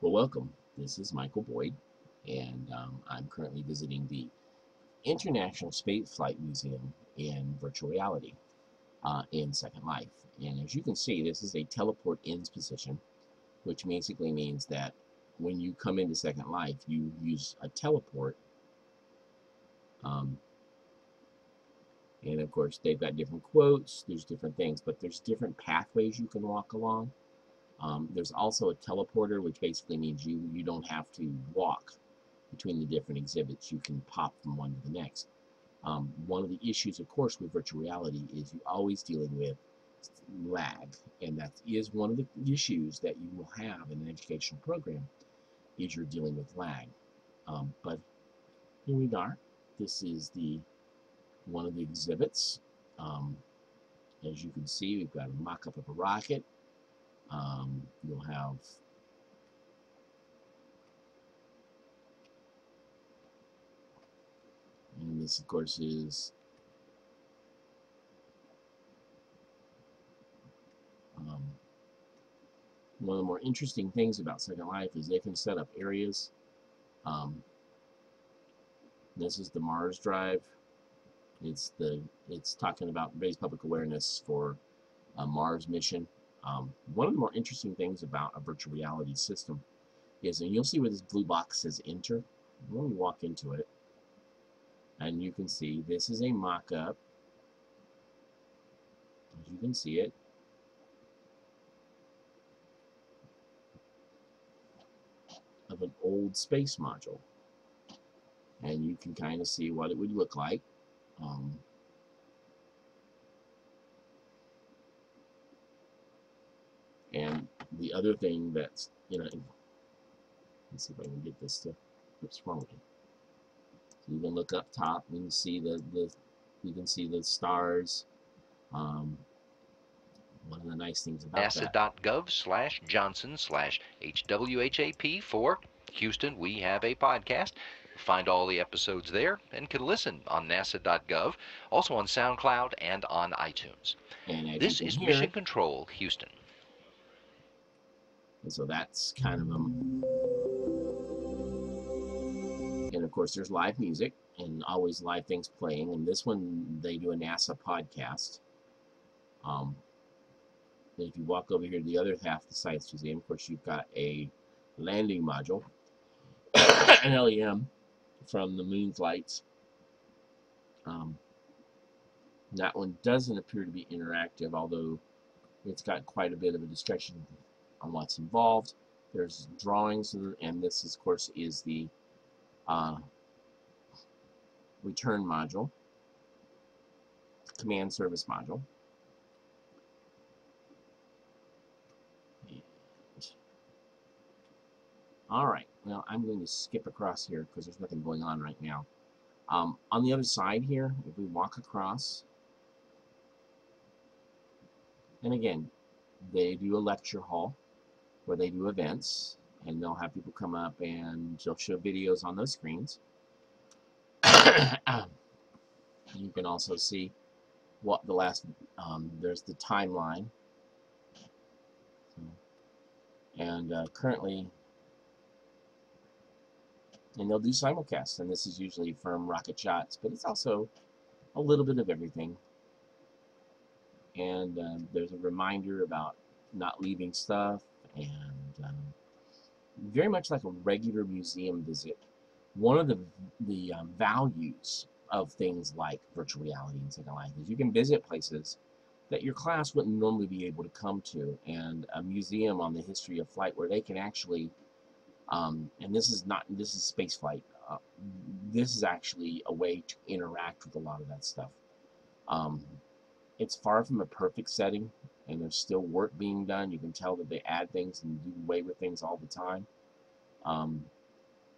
Well, welcome. This is Michael Boyd, and I'm currently visiting the International Spaceflight Museum in virtual reality in Second Life. And as you can see, this is a teleport ins position, which basically means that when you come into Second Life, you use a teleport. Um, and of course, they've got different quotes, there's different things, but there's different pathways you can walk along. There's also a teleporter, which basically means you don't have to walk between the different exhibits. You can pop from one to the next. One of the issues, of course, with virtual reality is you're always dealing with lag, and that is one of the issues that you will have in an educational program is you're dealing with lag. But here we are. This is one of the exhibits. As you can see, we've got a mock-up of a rocket. You'll have and this, of course, is one of the more interesting things about Second Life is they can set up areas. This is the Mars drive. It's talking about raise public awareness for a Mars mission. One of the more interesting things about a virtual reality system is, and you'll see where this blue box says enter. When we walk into it, and you can see this is a mock-up. As you can see it, of an old space module, and you can kind of see what it would look like. And the other thing that's, let's see if I can get this to, what's wrong with it? So you can look up top and you can see you can see the stars. One of the nice things about that. NASA.gov/Johnson/HWHAP for Houston, we have a podcast. Find all the episodes there and can listen on NASA.gov, also on SoundCloud and on iTunes. And this is Mission Control, Houston. And so that's kind of and of course there's live music and always live things playing. And this one they do a NASA podcast. If you walk over here to the other half of the Science Museum, of course you've got a landing module, an LEM from the moon flights. That one doesn't appear to be interactive, although it's got quite a bit of a discussion on what's involved. There's drawings, and this, of course, is the return module, command service module. All right, well, I'm going to skip across here because there's nothing going on right now. On the other side here, if we walk across, and again, they do a lecture hall where they do events, and they'll have people come up and they'll show videos on those screens. You can also see what the last, there's the timeline. And currently, and they'll do simulcasts, and this is usually from rocket shots, but it's also a little bit of everything. And there's a reminder about not leaving stuff, and very much like a regular museum visit. One of the values of things like virtual reality and Second Life is you can visit places that your class wouldn't normally be able to come to, and a museum on the history of flight where they can actually, and this is spaceflight. This is actually a way to interact with a lot of that stuff. It's far from a perfect setting, and there's still work being done. You can tell that they add things and do away with things all the time.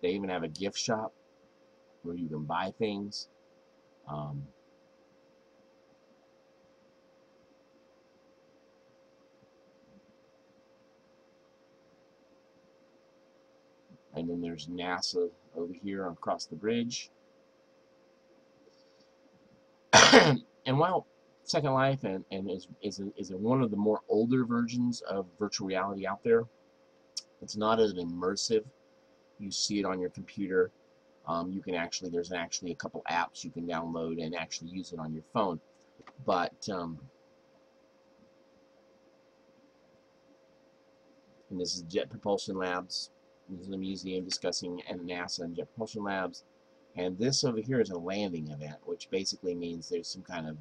They even have a gift shop where you can buy things. And then there's NASA over here across the bridge. And while Second Life is one of the more older versions of virtual reality out there, It's not as immersive. You see it on your computer. You can actually, there's actually a couple apps you can download and actually use it on your phone. But and this is Jet Propulsion Labs. This is a museum discussing NASA and Jet Propulsion Labs. And this over here is a landing event, which basically means there's some kind of,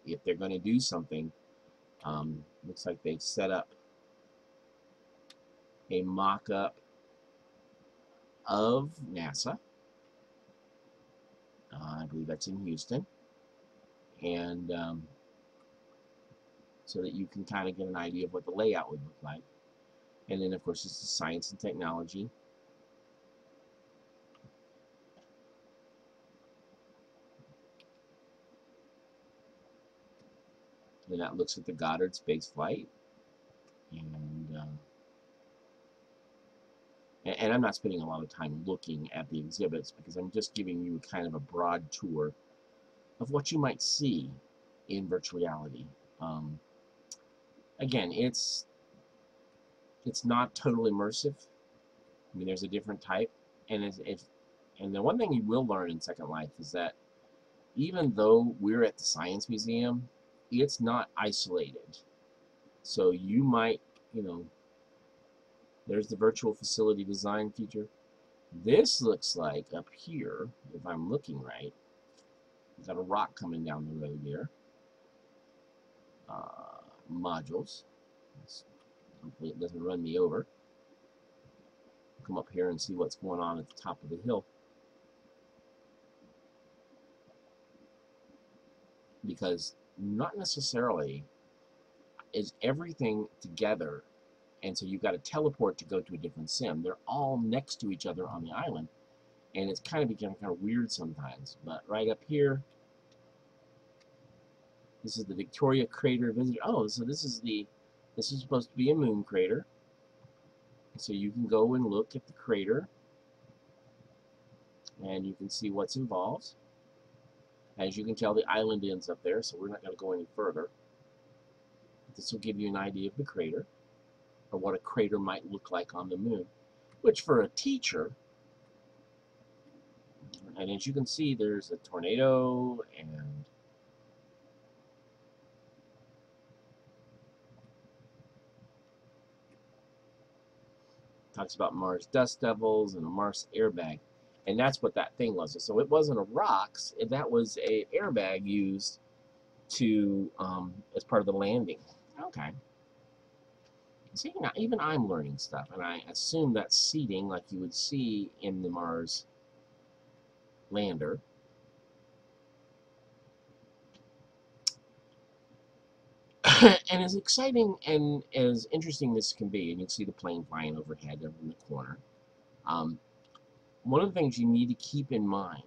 if they're going to do something, looks like they've set up a mock-up of NASA. I believe that's in Houston. And so that you can kind of get an idea of what the layout would look like. And then, of course, it's the science and technology. And that looks at the Goddard space flight. And I'm not spending a lot of time looking at the exhibits because I'm just giving you kind of a broad tour of what you might see in virtual reality. Again, it's not totally immersive. I mean, there's a different type, and and the one thing you will learn in Second Life is that even though we're at the Science Museum, it's not isolated. So you might, there's the virtual facility design feature. This looks like up here, if I'm looking right, we've got a rock coming down the road here. Modules. Hopefully it doesn't run me over. Come up here and see what's going on at the top of the hill. Because not necessarily is everything together, and so you've got to teleport to go to a different sim. They're all next to each other on the island, and it's kind of becoming kind of weird sometimes. But right up here, this is the Victoria Crater Visitor. Oh, so this is supposed to be a moon crater. So you can go and look at the crater, and you can see what's involved. As you can tell, the island ends up there, so we're not going to go any further. This will give you an idea of the crater, or what a crater might look like on the moon, which for a teacher, and as you can see, there's a tornado, and talks about Mars dust devils and a Mars airbag, and that's what that thing was. So it wasn't a rocks; that was a airbag used to as part of the landing. Okay. See, now even I'm learning stuff, and I assume that's seating like you would see in the Mars lander. And as exciting and as interesting this can be, and you can see the plane flying overhead over in the corner, one of the things you need to keep in mind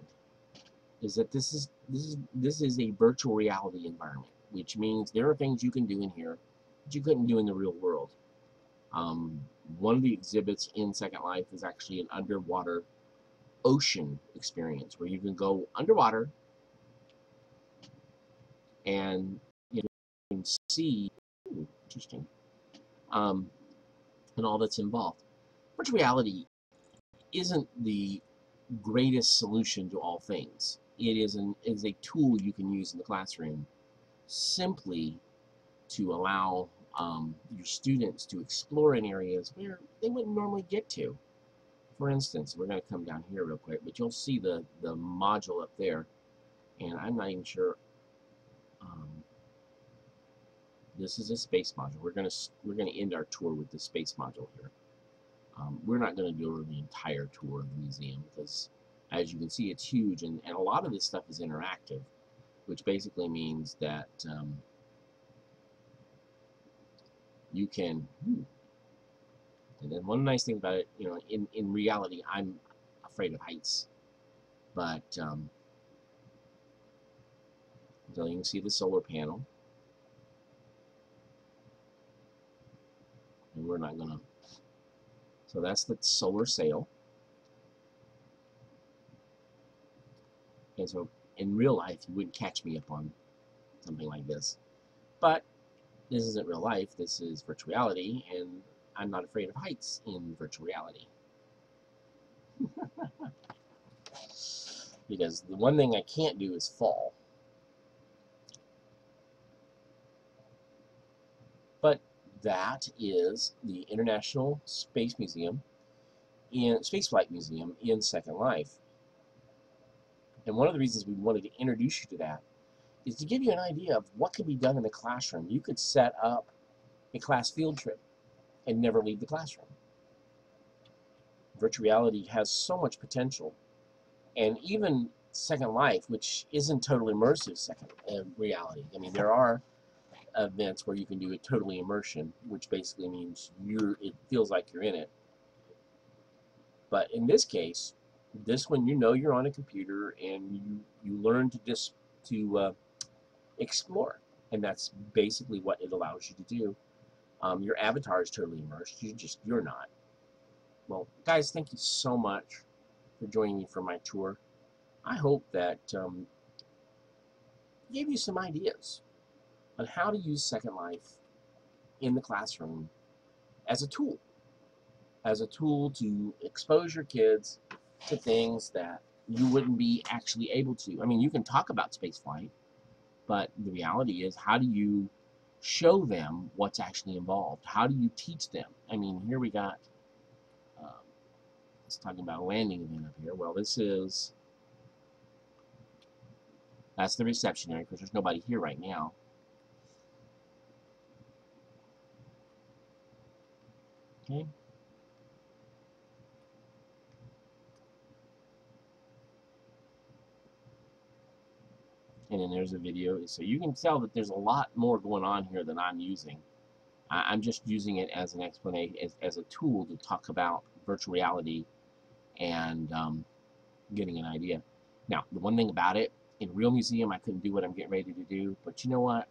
is that this is a virtual reality environment, which means there are things you can do in here that you couldn't do in the real world. One of the exhibits in Second Life is actually an underwater ocean experience where you can go underwater and you can see, interesting, and all that's involved. Virtual reality isn't the greatest solution to all things. It is a tool you can use in the classroom simply to allow your students to explore in areas where they wouldn't normally get to. For instance, we're going to come down here real quick, but you'll see the module up there, and I'm not even sure. This is a space module. We're gonna end our tour with the space module here. We're not going to do the entire tour of the museum because, as you can see, it's huge, and a lot of this stuff is interactive, which basically means that you can. And then one nice thing about it, in reality, I'm afraid of heights, but so you can see the solar panel, and we're not gonna. So that's the solar sail. And so in real life, you wouldn't catch me up on something like this. But this isn't real life. This is virtual reality, and I'm not afraid of heights in virtual reality. Because the one thing I can't do is fall. But that is the International Space Museum in Spaceflight Museum in Second Life. And one of the reasons we wanted to introduce you to that is to give you an idea of what can be done in the classroom. You could set up a class field trip and never leave the classroom. Virtual reality has so much potential. And even Second Life, which isn't totally immersive second reality. I mean, there are events where you can do a totally immersion, which basically means it feels like you're in it. But in this case, this one, you know you're on a computer and you learn to explore, and that's basically what it allows you to do. Your avatar is totally immersed. You're not. Well, guys, thank you so much for joining me for my tour. I hope that gave you some ideas on how to use Second Life in the classroom as a tool to expose your kids to things that you wouldn't be actually able to. I mean, you can talk about spaceflight, but the reality is, how do you show them what's actually involved? How do you teach them? I mean, here we got, let's talk about a landing event up here. Well, that's the reception area, because there's nobody here right now. Okay. And then there's a video. So you can tell that there's a lot more going on here than I'm using. I'm just using it as an explanation, as a tool to talk about virtual reality and getting an idea. Now, the one thing about it, in a real museum, I couldn't do what I'm getting ready to do. But you know what?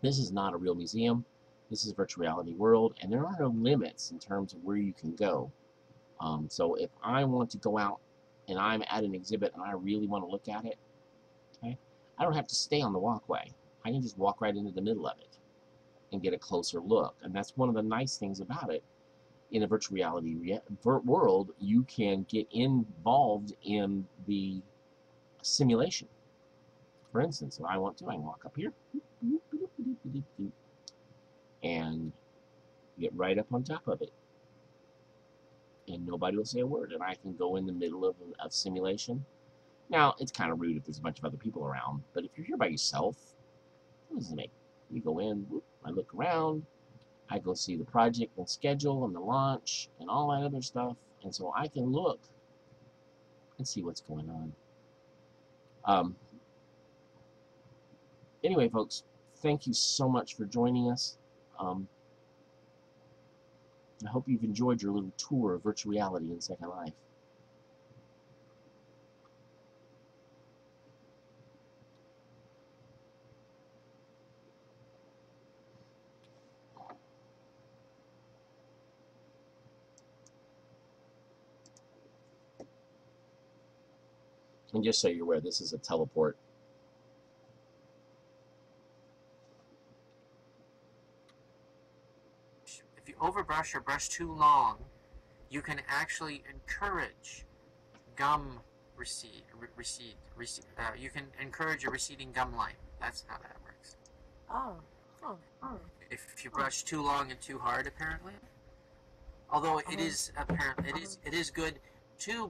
This is not a real museum. This is a virtual reality world, and there are no limits in terms of where you can go. So if I want to go out and I'm at an exhibit and I really want to look at it, okay, I don't have to stay on the walkway. I can just walk right into the middle of it and get a closer look. And that's one of the nice things about it. In a virtual reality world, you can get involved in the simulation. For instance, if I want to, I can walk up here and get right up on top of it. And nobody will say a word. And I can go in the middle of simulation. Now, it's kind of rude if there's a bunch of other people around. But if you're here by yourself, what does it make? You go in, whoop, I look around, I go see the project and schedule and the launch and all that other stuff. And so I can look and see what's going on. Anyway, folks, thank you so much for joining us. I hope you've enjoyed your little tour of virtual reality in Second Life. And just so you're aware, this is a teleport. If you overbrush or brush too long, you can actually encourage gum recede. You can encourage a receding gum line. That's how that works. If you brush too long and too hard, apparently. Although it is good to